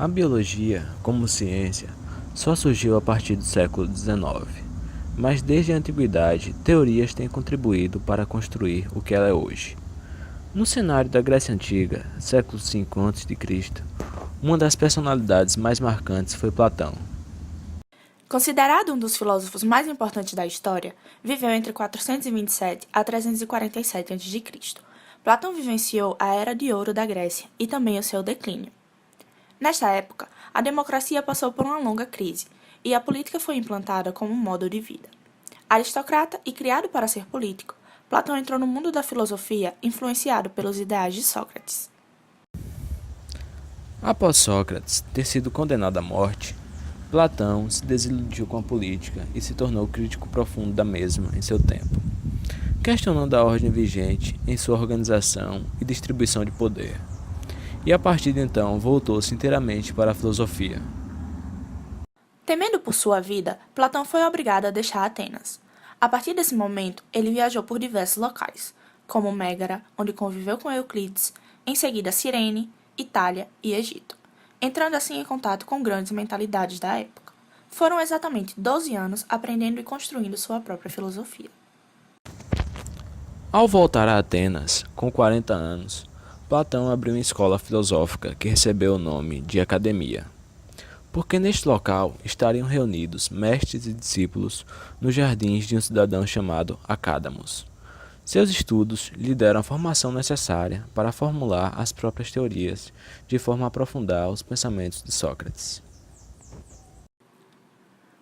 A biologia, como ciência, só surgiu a partir do século XIX, mas desde a antiguidade, teorias têm contribuído para construir o que ela é hoje. No cenário da Grécia Antiga, século V a.C., uma das personalidades mais marcantes foi Platão. Considerado um dos filósofos mais importantes da história, viveu entre 427 a 347 a.C. Platão vivenciou a Era de Ouro da Grécia e também o seu declínio. Nesta época, a democracia passou por uma longa crise e a política foi implantada como um modo de vida. Aristocrata e criado para ser político, Platão entrou no mundo da filosofia influenciado pelos ideais de Sócrates. Após Sócrates ter sido condenado à morte, Platão se desiludiu com a política e se tornou crítico profundo da mesma em seu tempo, questionando a ordem vigente em sua organização e distribuição de poder. E a partir de então voltou-se inteiramente para a filosofia. Temendo por sua vida, Platão foi obrigado a deixar Atenas. A partir desse momento, ele viajou por diversos locais, como Mégara, onde conviveu com Euclides, em seguida Cirene, Itália e Egito, entrando assim em contato com grandes mentalidades da época. Foram exatamente 12 anos aprendendo e construindo sua própria filosofia. Ao voltar a Atenas, com 40 anos, Platão abriu uma escola filosófica que recebeu o nome de Academia, porque neste local estariam reunidos mestres e discípulos nos jardins de um cidadão chamado Acádamos. Seus estudos lhe deram a formação necessária para formular as próprias teorias, de forma a aprofundar os pensamentos de Sócrates.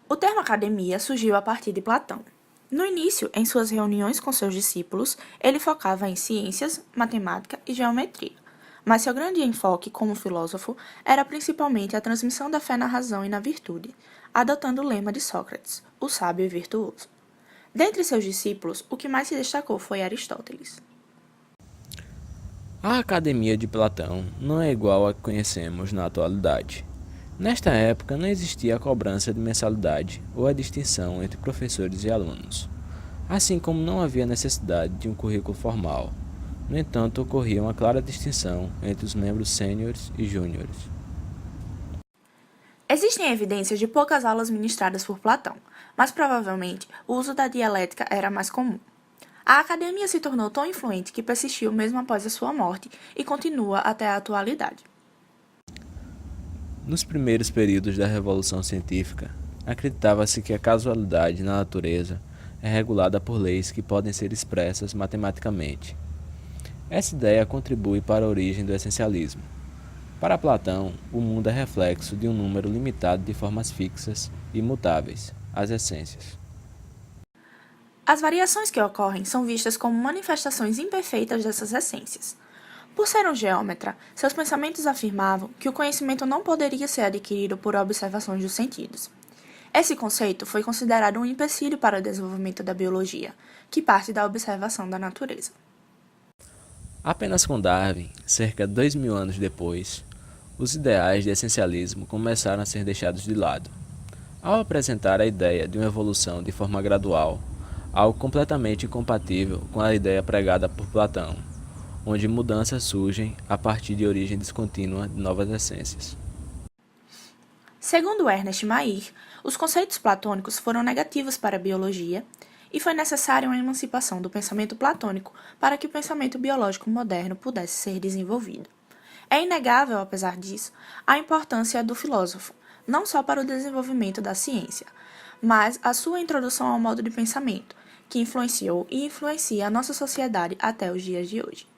O termo academia surgiu a partir de Platão. No início, em suas reuniões com seus discípulos, ele focava em ciências, matemática e geometria, mas seu grande enfoque como filósofo era principalmente a transmissão da fé na razão e na virtude, adotando o lema de Sócrates, o sábio e virtuoso. Dentre seus discípulos, o que mais se destacou foi Aristóteles. A Academia de Platão não é igual à que conhecemos na atualidade. Nesta época não existia a cobrança de mensalidade ou a distinção entre professores e alunos, assim como não havia necessidade de um currículo formal. No entanto, ocorria uma clara distinção entre os membros sêniores e júniores. Existem evidências de poucas aulas ministradas por Platão, mas provavelmente o uso da dialética era mais comum. A academia se tornou tão influente que persistiu mesmo após a sua morte e continua até a atualidade. Nos primeiros períodos da Revolução Científica, acreditava-se que a causalidade na natureza é regulada por leis que podem ser expressas matematicamente. Essa ideia contribui para a origem do essencialismo. Para Platão, o mundo é reflexo de um número limitado de formas fixas e imutáveis, as essências. As variações que ocorrem são vistas como manifestações imperfeitas dessas essências. Por ser um geômetra, seus pensamentos afirmavam que o conhecimento não poderia ser adquirido por observações dos sentidos. Esse conceito foi considerado um empecilho para o desenvolvimento da biologia, que parte da observação da natureza. Apenas com Darwin, cerca de 2000 anos depois, os ideais de essencialismo começaram a ser deixados de lado, ao apresentar a ideia de uma evolução de forma gradual, algo completamente incompatível com a ideia pregada por Platão, onde mudanças surgem a partir de origem descontínua de novas essências. Segundo Ernest Mayr, os conceitos platônicos foram negativos para a biologia e foi necessária uma emancipação do pensamento platônico para que o pensamento biológico moderno pudesse ser desenvolvido. É inegável, apesar disso, a importância do filósofo, não só para o desenvolvimento da ciência, mas a sua introdução ao modo de pensamento, que influenciou e influencia a nossa sociedade até os dias de hoje.